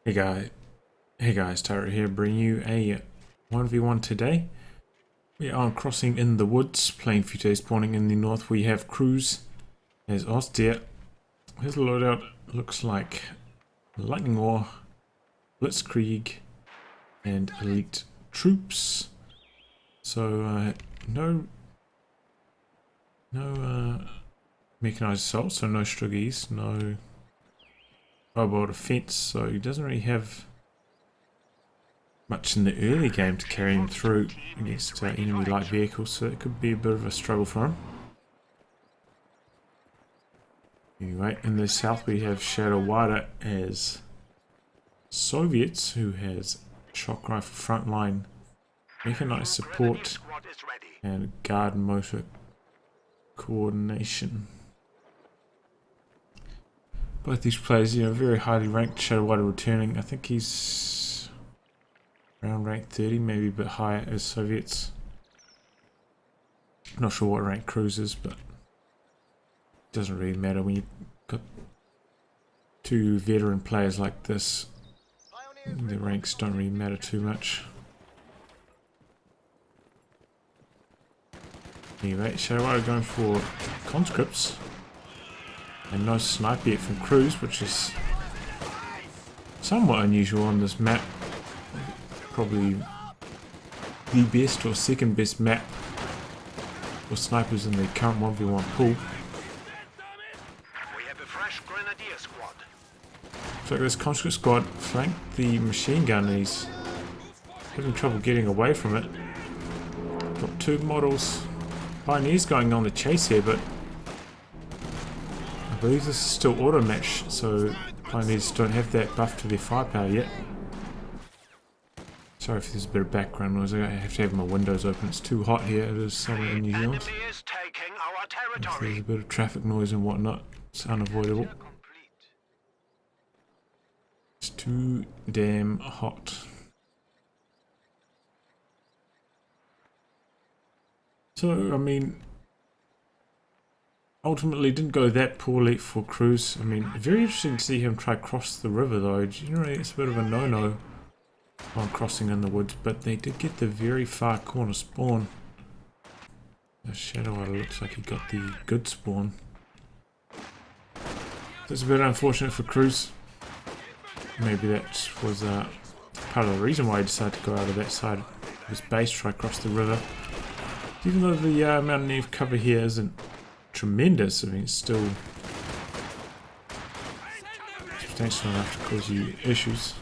Hey guys, Tyler here, bringing you a 1v1 today. We are crossing in the woods, playing Future spawning in the north. We have cruzz as Ostia. His loadout looks like lightning ore, blitzkrieg, and elite troops. So no mechanized assault, so no struggies, no mobile defense. So he doesn't really have much in the early game to carry him through against enemy light vehicles, so it could be a bit of a struggle for him. Anyway, in the south we have shadowwada as Soviets, who has shock rifle frontline, mechanized support, and guard motor coordination. Both these players, very highly ranked. Shadowwada returning. I think he's around rank 30, maybe a bit higher as Soviets. Not sure what rank cruzz is, but it doesn't really matter when you've got two veteran players like this. The ranks don't really matter too much. Anyway, shadowwada going for conscripts. And no sniper yet from cruzz, which is somewhat unusual on this map. Probably the best or second best map for snipers in the current 1v1 pool. We have a fresh grenadier squad. So this conscript squad flanked the machine gun and he's having trouble getting away from it. Got two models. Pioneers going on the chase here, but I believe this is still auto match, so Pioneers don't have that buff to their firepower yet. Sorry if there's a bit of background noise. I have to have my windows open. It's too hot here. It is summer in New Zealand. If there's a bit of traffic noise and whatnot, it's unavoidable. It's too damn hot. So, I mean, ultimately didn't go that poorly for cruzz. I mean, very interesting to see him try cross the river though. Generally it's a bit of a no-no on crossing in the woods, but they did get the very far corner spawn. The shadowwada looks like he got the good spawn. That's a bit unfortunate for cruzz. Maybe that was part of the reason why he decided to go out of that side of his base, try across the river. Even though the amount of neve cover here isn't tremendous, I mean it's still substantial enough to cause you issues.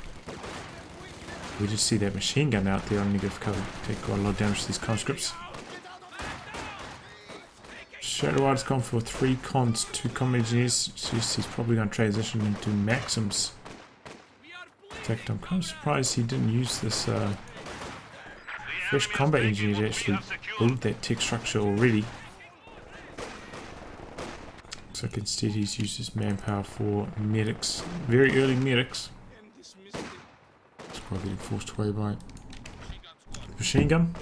We just see that machine gun out there on negative cover, take quite a lot of damage to these conscripts. Shadowwada's gone for 3 cons, 2 combat engineers. He's probably going to transition into maxims. In fact, I'm kind of surprised he didn't use this fresh combat engineer to actually build that tech structure already. Looks like instead he's used his manpower for medics, very early medics. Squad getting forced away by the machine gun.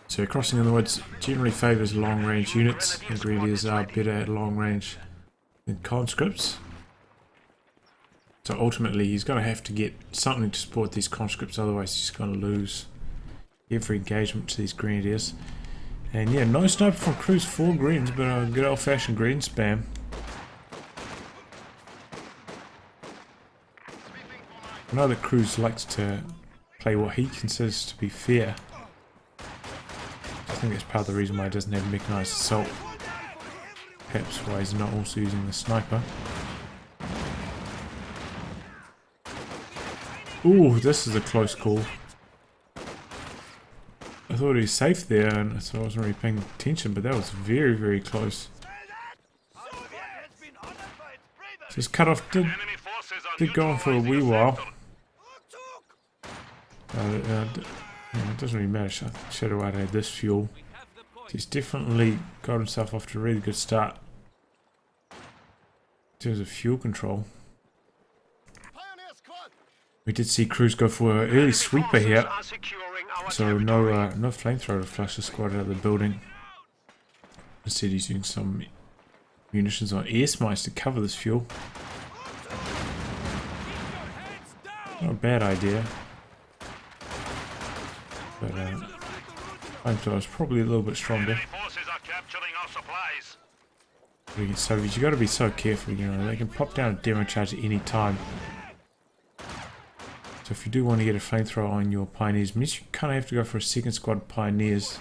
So crossing in the woods generally favours long range units, and grenadiers are better at long range than conscripts. So ultimately he's going to have to get something to support these conscripts, otherwise he's going to lose every engagement to these grenadiers. And yeah, no sniper from cruzz, 4 greens, but a good old fashioned green spam. I know that cruzz likes to play what he considers to be fair. I think that's part of the reason why he doesn't have mechanized assault. Perhaps why he's not also using the sniper. Ooh, this is a close call. I thought he was safe there, and so I wasn't really paying attention, but that was very, very close. So his cutoff did go on for a wee while. It doesn't really matter. Shadowwada had this fuel. He's definitely got himself off to a really good start in terms of fuel control. We did see cruzz go for an early sweeper here, so no flamethrower to flush the squad out of the building. Instead he's using some munitions on air smites to cover this fuel. Not a bad idea. But flamethrower is probably a little bit stronger. Against Soviets, you got to be so careful, you know, they can pop down a demo charge at any time. So if you do want to get a flamethrower on your Pioneers, it means you kind of have to go for a second squad Pioneers.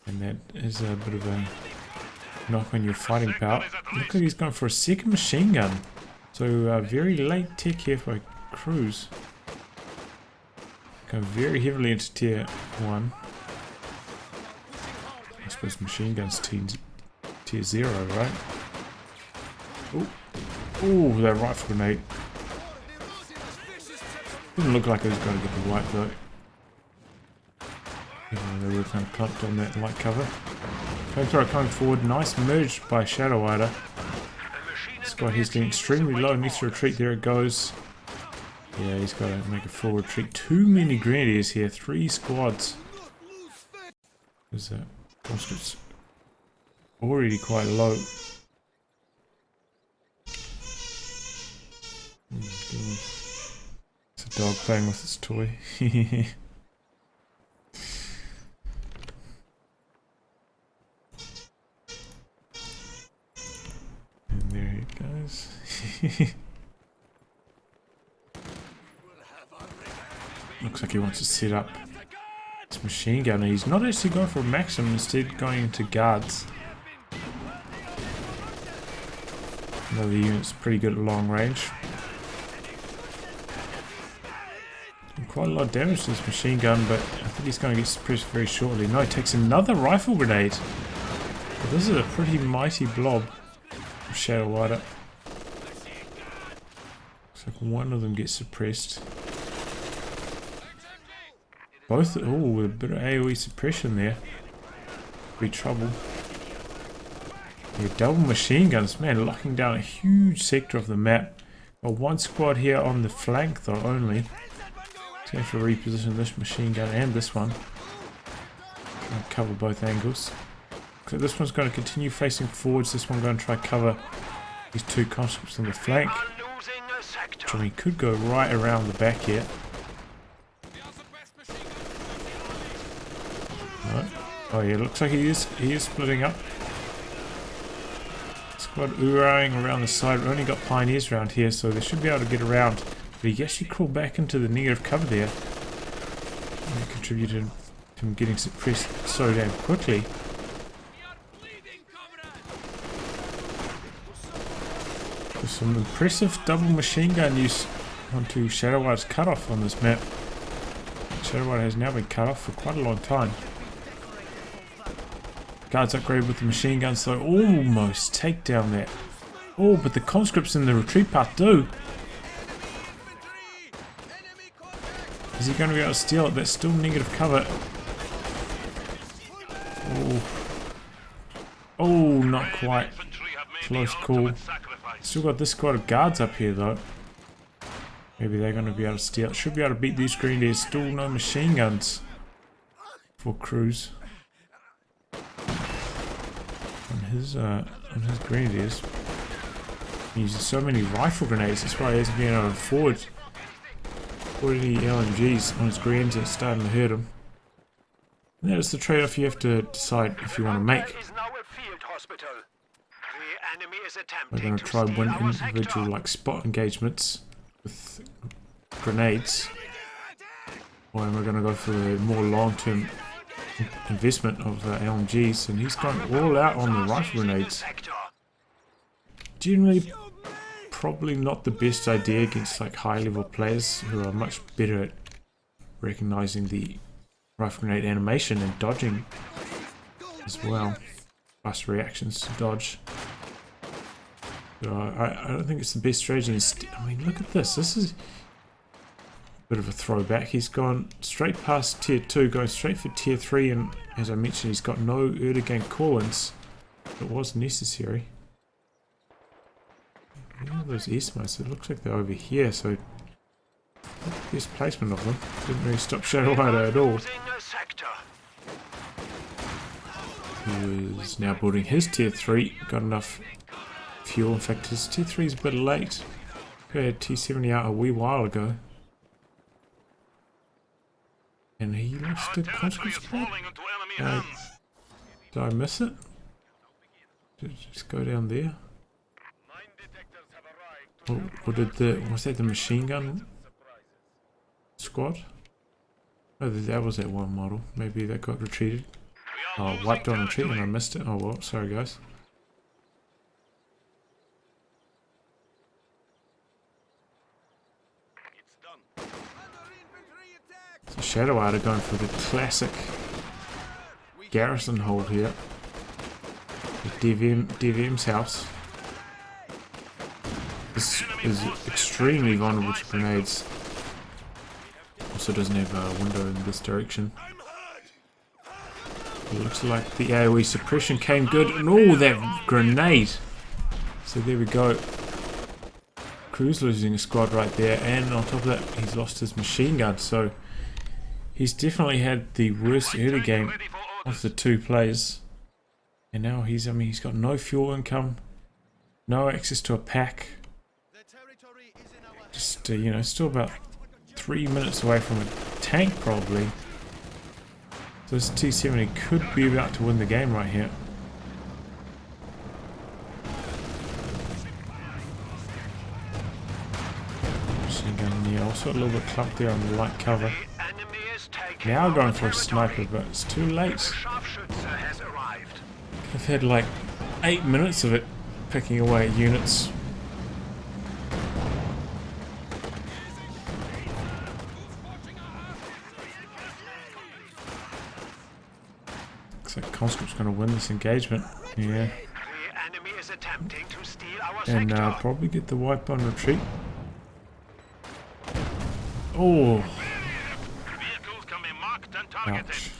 And that is a bit of a knock on your fighting power. Look like he's going for a second machine gun. So very late tech here for cruzz. Going very heavily into tier 1. I suppose machine guns tier 0, right? Oh, that rifle grenade. Didn't look like it was going to get the white though. They were kind of clumped on that light cover. Flamethrower coming forward. Nice merge by shadowwada. Squad he's getting extremely low. Needs to retreat. There it goes. Yeah, he's got to make a full retreat. Too many grenadiers here. 3 squads. There's that. Conscripts already quite low. It's a dog playing with its toy. And there it goes. Looks like he wants to set up this machine gun. He's not actually going for a maximum, instead going into guards. Another unit's pretty good at long range. Quite a lot of damage to this machine gun, but I think he's going to get suppressed very shortly. No, he takes another rifle grenade. But this is a pretty mighty blob of shadowwada. Looks like one of them gets suppressed. Both, oh, a bit of AoE suppression there. Be trouble. Yeah, double machine guns, man, locking down a huge sector of the map. Got one squad here on the flank though only. So have to reposition this machine gun and this one. And cover both angles. So this one's going to continue facing forwards. This one's going to try to cover these 2 conscripts on the flank. So he could go right around the back here. No. Oh yeah, looks like he is splitting up. Squad oohing around the side. We've only got Pioneers around here, so they should be able to get around. But he actually crawled back into the negative cover there. And it contributed to him getting suppressed so damn quickly. There's some impressive double machine gun use onto shadowwada's cutoff on this map. Shadowwada has now been cut off for quite a long time. Guards upgrade with the machine guns, so almost take down that. Oh, but the conscripts in the retreat path do. Is he going to be able to steal it? That's still negative cover. Oh, oh, not quite. Close call. Still got this squad of guards up here though. Maybe they're going to be able to steal it. Should be able to beat these grenadiers. Still no machine guns for cruzz. On his grenadiers. He uses so many rifle grenades, that's why he hasn't been able to afford any LMGs on his grenades. It's starting to hurt him. And that is the trade-off you have to decide if you want to make. We're going to try one individual like spot engagements with grenades, or we're going to go for the more long-term investment of LMGs, and he's gone all out on the rifle grenades. Generally, probably not the best idea against like high-level players who are much better at recognizing the rifle grenade animation and dodging as well. Fast reactions to dodge. So I don't think it's the best strategy. I mean, look at this. This is bit of a throwback. He's gone straight past tier 2, going straight for tier 3, and as I mentioned, he's got no Erdogan call-ins. It was necessary. Where are those eastmost? It looks like they're over here, so best placement of them. Didn't really stop shadowwada at all. who is now building his tier 3. Got enough fuel. In fact, his tier 3 is a bit late. He had T70 out a wee while ago. And he lost the conscript squad. Did I miss it? Did it just go down there? Or did was that the machine gun squad? Oh, that was that one model. Maybe that got retreated. Oh, wiped on retreat and I missed it. Oh well, sorry guys. So shadowwada going for the classic garrison hold here. DVM's house. This is extremely vulnerable to grenades. Also doesn't have a window in this direction. It looks like the AoE suppression came good. And oh, that grenade! So there we go. Cruzz losing a squad right there. And on top of that, he's lost his machine gun. So he's definitely had the worst early game of the two players. And now he's got no fuel income. No access to a pack. Just, still about 3 minutes away from a tank probably. So this T70 could be about to win the game right here. Machine gun, yeah, also a little bit clumped there on the light cover. Now going for a sniper, but it's too late. I've had like 8 minutes of it picking away at units. Looks like conscript's going to win this engagement. Yeah. And probably get the wipe on retreat. Oh. Ouch.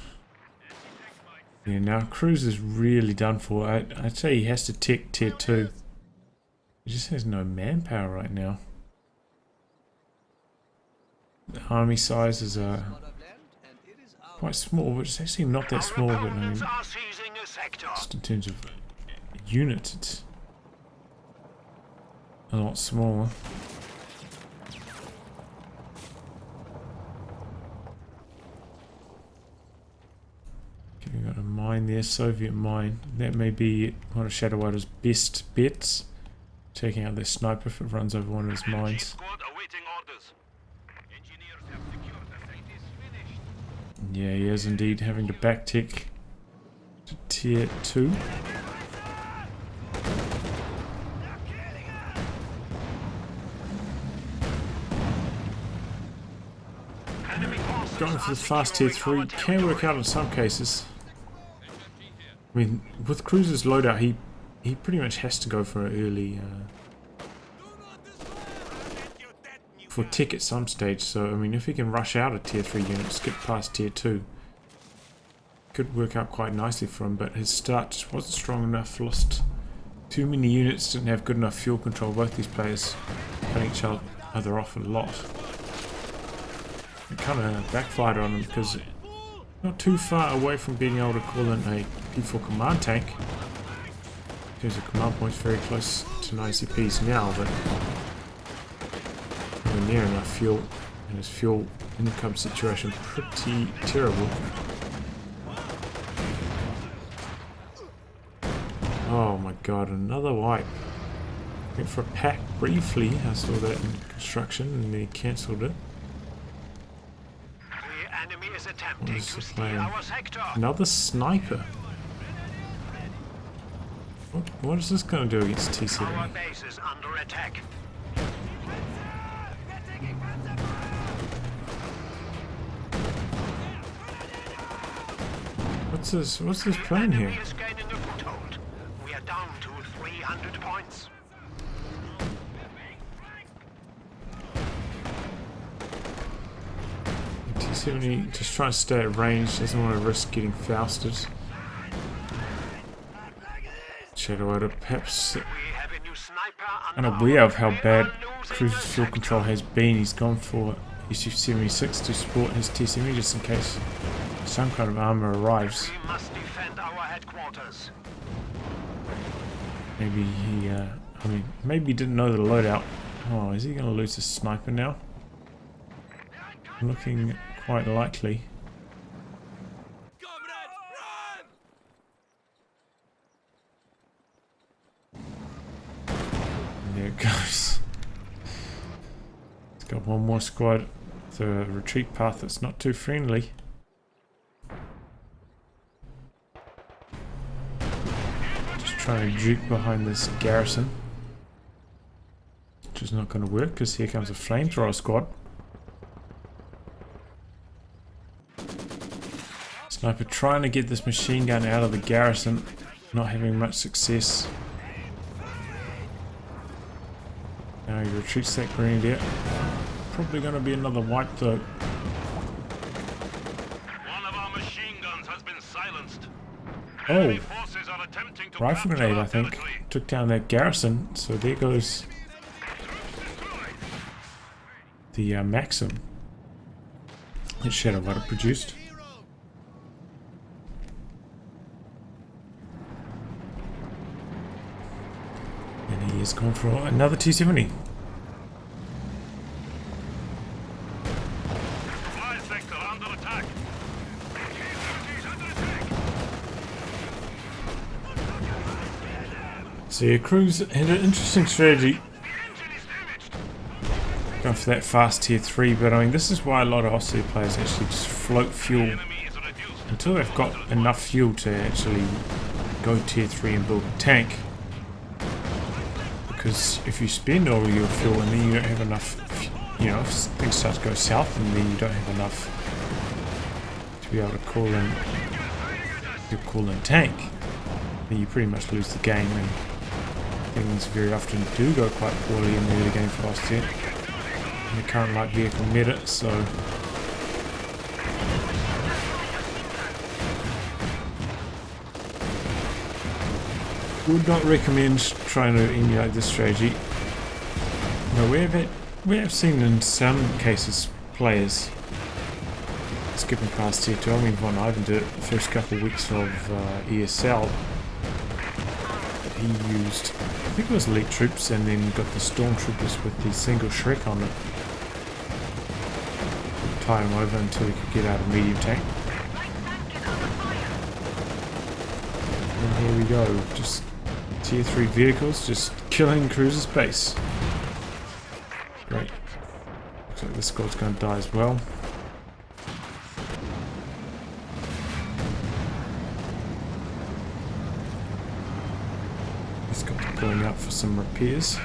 Yeah, now Cruzz is really done for. I'd say he has to tick tier 2. He just has no manpower right now. The army size is quite small, but it's actually not that small, but just in terms of units, it's a lot smaller. Okay, we've got a mine there, Soviet mine. That may be one of shadowwada's best bets. Taking out their sniper if it runs over one of his mines. Yeah, he is indeed having to backtick to tier 2. Going for the fast tier 3 can work out in some cases. I mean, with Cruzz's loadout, he pretty much has to go for an early for tick at some stage. So I mean, if he can rush out a tier 3 unit, skip past tier 2, could work out quite nicely for him. But his start just wasn't strong enough. Lost too many units. Didn't have good enough fuel control. Both these players cutting each other off a lot. It kind of backfired on him because not too far away from being able to call in a P4 command tank. In terms of command points, very close to 9 CPs now, but nowhere near enough fuel, and his fuel income situation pretty terrible. Oh my god, another wipe. Went for a pack briefly, I saw that in construction, and then he cancelled it. What is the plan? Another sniper. What is this going to do against T7? What's this plan here? We are down to 300 points. T70 just trying to stay at range, doesn't want to risk getting fausted. shadowwada perhaps unaware of how bad Cruzz's fuel control has been. He's gone for his 76 to support his T70 just in case some kind of armor arrives. We must defend our headquarters. Maybe he, I mean, maybe he didn't know the loadout. Oh, is he going to lose his sniper now? Looking quite likely. And there it goes. It's got one more squad. It's a retreat path that's not too friendly. Just trying to juke behind this garrison. Which is not going to work because here comes a flamethrower squad. Sniper trying to get this machine gun out of the garrison, not having much success. Now he retreats that grenadier. Probably going to be another wipe though. One of our machine guns has been silenced. Oh, Enemy forces are attempting to rifle capture grenade our I think. territory. Took down that garrison, so there goes the Maxim that shadowwada produced. And he is going for another T-70. Supply sector under attack. So yeah, Cruz had an interesting strategy going for that fast tier 3, but I mean this is why a lot of Aussie players actually just float fuel Enemy is reduced. until they've got enough fuel to actually go tier 3 and build a tank. Because if you spend all of your fuel and then you don't have enough, you know, if things start to go south and then you don't have enough to be able to call in your call-in tank, then you pretty much lose the game, and things very often do go quite poorly in the early game for Austria. In the current light vehicle meta, so would not recommend trying to emulate this strategy. No, we have seen in some cases players skipping past tier 2. I mean, Von Ivan did it the first couple of weeks of ESL. He used, I think it was elite troops, and then got the stormtroopers with the single Shrek on it. Tie him over until he could get out a medium tank. And here we go, just tier 3 vehicles just killing Cruzz's base. Great. Looks like this squad's going to die as well. This guy's pulling out for some repairs.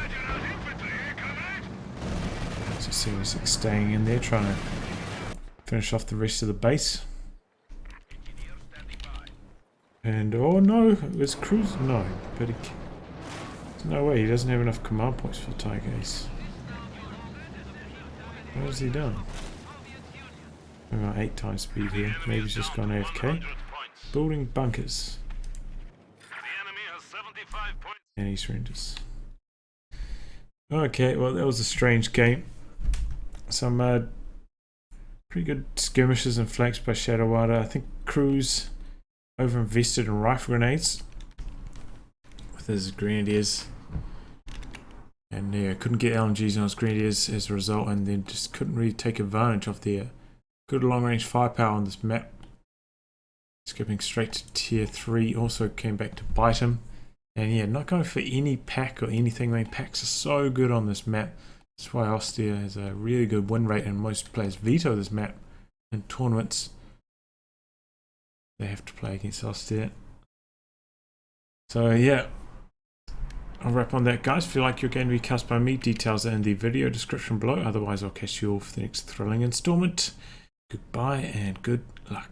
So seriously staying in there, trying to finish off the rest of the base. And oh no, it was Cruz. No, but there's no way, he doesn't have enough command points for Tiger Ace. What has he done? I've got 8 times speed here. Maybe he's just gone AFK. Building bunkers. And he surrenders. Okay, well that was a strange game. Some pretty good skirmishes and flanks by shadowwada. I think Cruz over-invested in rifle grenades with his grenadiers, and yeah, couldn't get LMGs on his grenadiers as a result, and then just couldn't really take advantage of their good long-range firepower on this map. Skipping straight to tier 3 also came back to bite him, and yeah, not going for any pack or anything. I mean, packs are so good on this map. That's why Austria has a really good win rate, and most players veto this map in tournaments. They have to play against Austria. So yeah, I'll wrap on that, guys. If you like your game to be cast by me, details are in the video description below. Otherwise, I'll catch you all for the next thrilling installment. Goodbye and good luck.